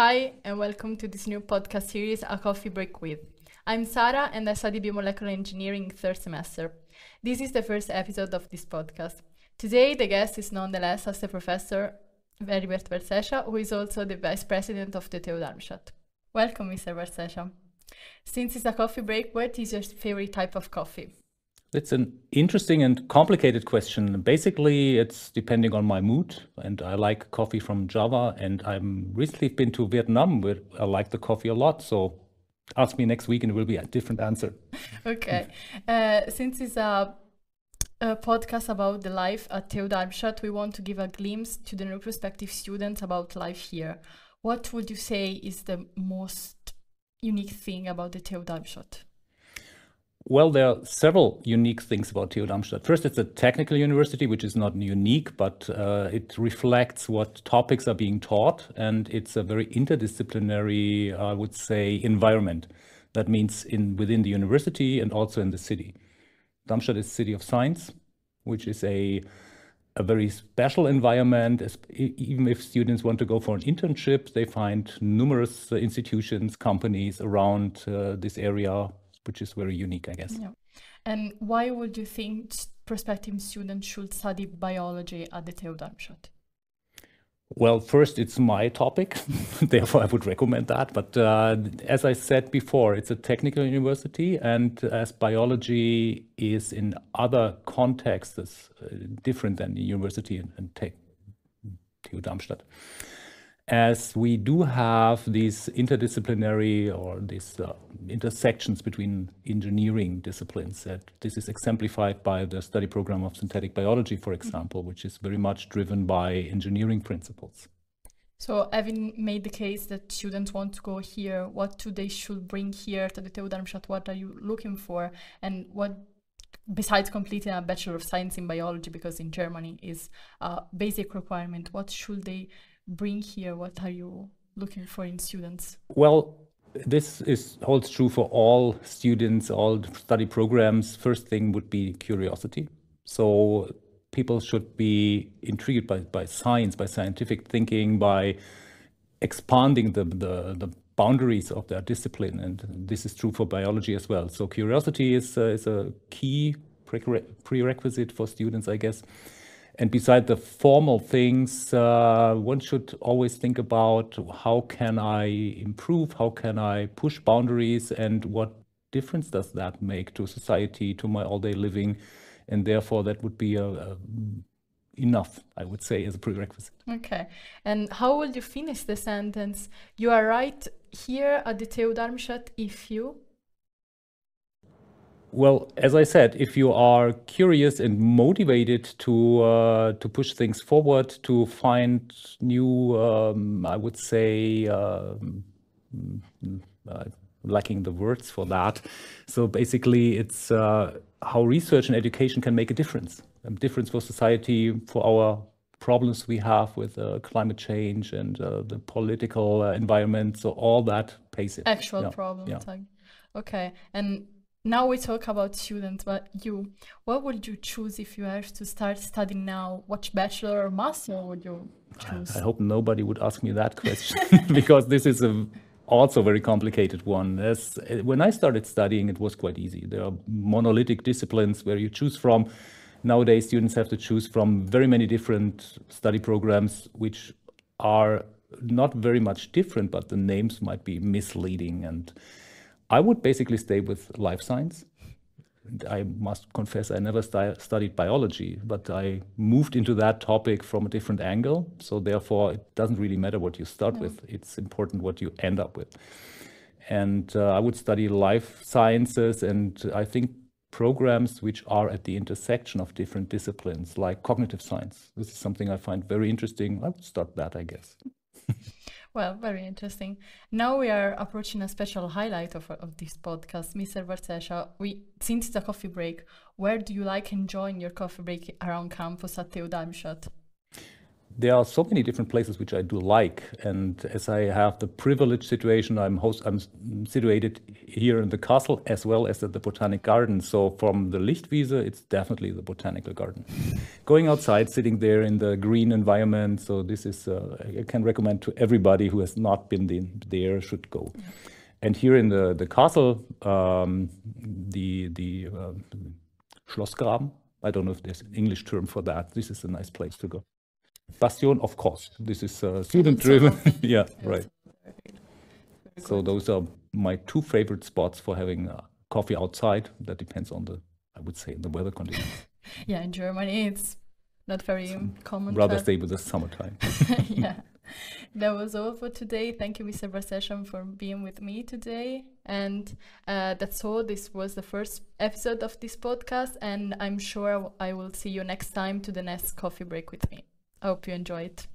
Hi, and welcome to this new podcast series, A Coffee Break With. I'm Sara, and I study biomolecular engineering third semester. This is the first episode of this podcast. Today, the guest is nonetheless as the Professor Heribert Warzecha, who is also the Vice President of the TU Darmstadt. Welcome, Mr. Warzecha. Since it's a coffee break, what is your favorite type of coffee? It's an interesting and complicated question. Basically, it's depending on my mood, and I like coffee from Java, and I'm recently been to Vietnam, where I like the coffee a lot. So ask me next week and it will be a different answer. Okay. Since it's a podcast about the life at TU Darmstadt, we want to give a glimpse to the new prospective students about life here. What would you say is the most unique thing about the TU Darmstadt? Well, there are several unique things about TU Darmstadt. First, it's a technical university, which is not unique, but it reflects what topics are being taught, and it's a very interdisciplinary, I would say, environment. That means within the university and also in the city. Darmstadt is a city of science, which is a very special environment. Even if students want to go for an internship, they find numerous institutions, companies around this area, which is very unique, I guess. Yeah. And why would you think prospective students should study biology at the TU Darmstadt? Well, first, it's my topic, therefore I would recommend that. But as I said before, it's a technical university, and as biology is in other contexts different than the university and TU Darmstadt. As we do have these interdisciplinary or these intersections between engineering disciplines, that this is exemplified by the study program of synthetic biology, for example, which is very much driven by engineering principles. So having made the case that students want to go here, what do they should bring here to the TU Darmstadt? What are you looking for? And what, besides completing a Bachelor of Science in Biology, because in Germany is a basic requirement, what should they bring here? What are you looking for in students? Well, this holds true for all students, all study programs. First thing would be curiosity. So people should be intrigued by science, by scientific thinking, by expanding the boundaries of their discipline. And this is true for biology as well. So curiosity is a key prerequisite for students, I guess. And beside the formal things, one should always think about how can I improve, how can I push boundaries, and what difference does that make to society, to my all-day living? And therefore, that would be enough, I would say, as a prerequisite. Okay. And how would you finish the sentence? You are right here at the TU Darmstadt if you... Well, as I said, if you are curious and motivated to push things forward, to find new, I would say, lacking the words for that. So basically, it's how research and education can make a difference for society, for our problems we have with climate change and the political environment. So all that pays it. Actual problems. Yeah. Okay. And now we talk about students, but what would you choose if you have to start studying now? What Bachelor or Master would you choose? I hope nobody would ask me that question because this is also a very complicated one. When I started studying, it was quite easy. There are monolithic disciplines where you choose from. Nowadays, students have to choose from very many different study programs, which are not very much different, but the names might be misleading. And I would basically stay with life science. I must confess I never studied biology, but I moved into that topic from a different angle. So therefore, it doesn't really matter what you start with. It's important what you end up with. And I would study life sciences, and I think programs which are at the intersection of different disciplines, like cognitive science. This is something I find very interesting. I would start that, I guess. Well, very interesting. Now we are approaching a special highlight of this podcast. Mr. Warzecha, since it's a coffee break, where do you like enjoying your coffee break around campus at TU Darmstadt? there are so many different places which I do like, and as I have the privileged situation, I'm situated here in the castle as well as at the Botanic Garden. So from the Lichtwiese, it's definitely the Botanical Garden. Going outside, sitting there in the green environment. So this is I can recommend to everybody who has not been there should go. Yeah. And here in the castle, the Schlossgraben. I don't know if there's an English term for that. This is a nice place to go. Bastion, of course. This is student-driven. Yeah, right. So those are my two favorite spots for having coffee outside. That depends on I would say, the weather conditions. Yeah, in Germany, it's not very common. Rather stay with the summertime. Yeah. That was all for today. Thank you, Mr. Warzecha, for being with me today. And that's all. This was the first episode of this podcast, and I'm sure I will see you next time to the next coffee break with me. I hope you enjoy it.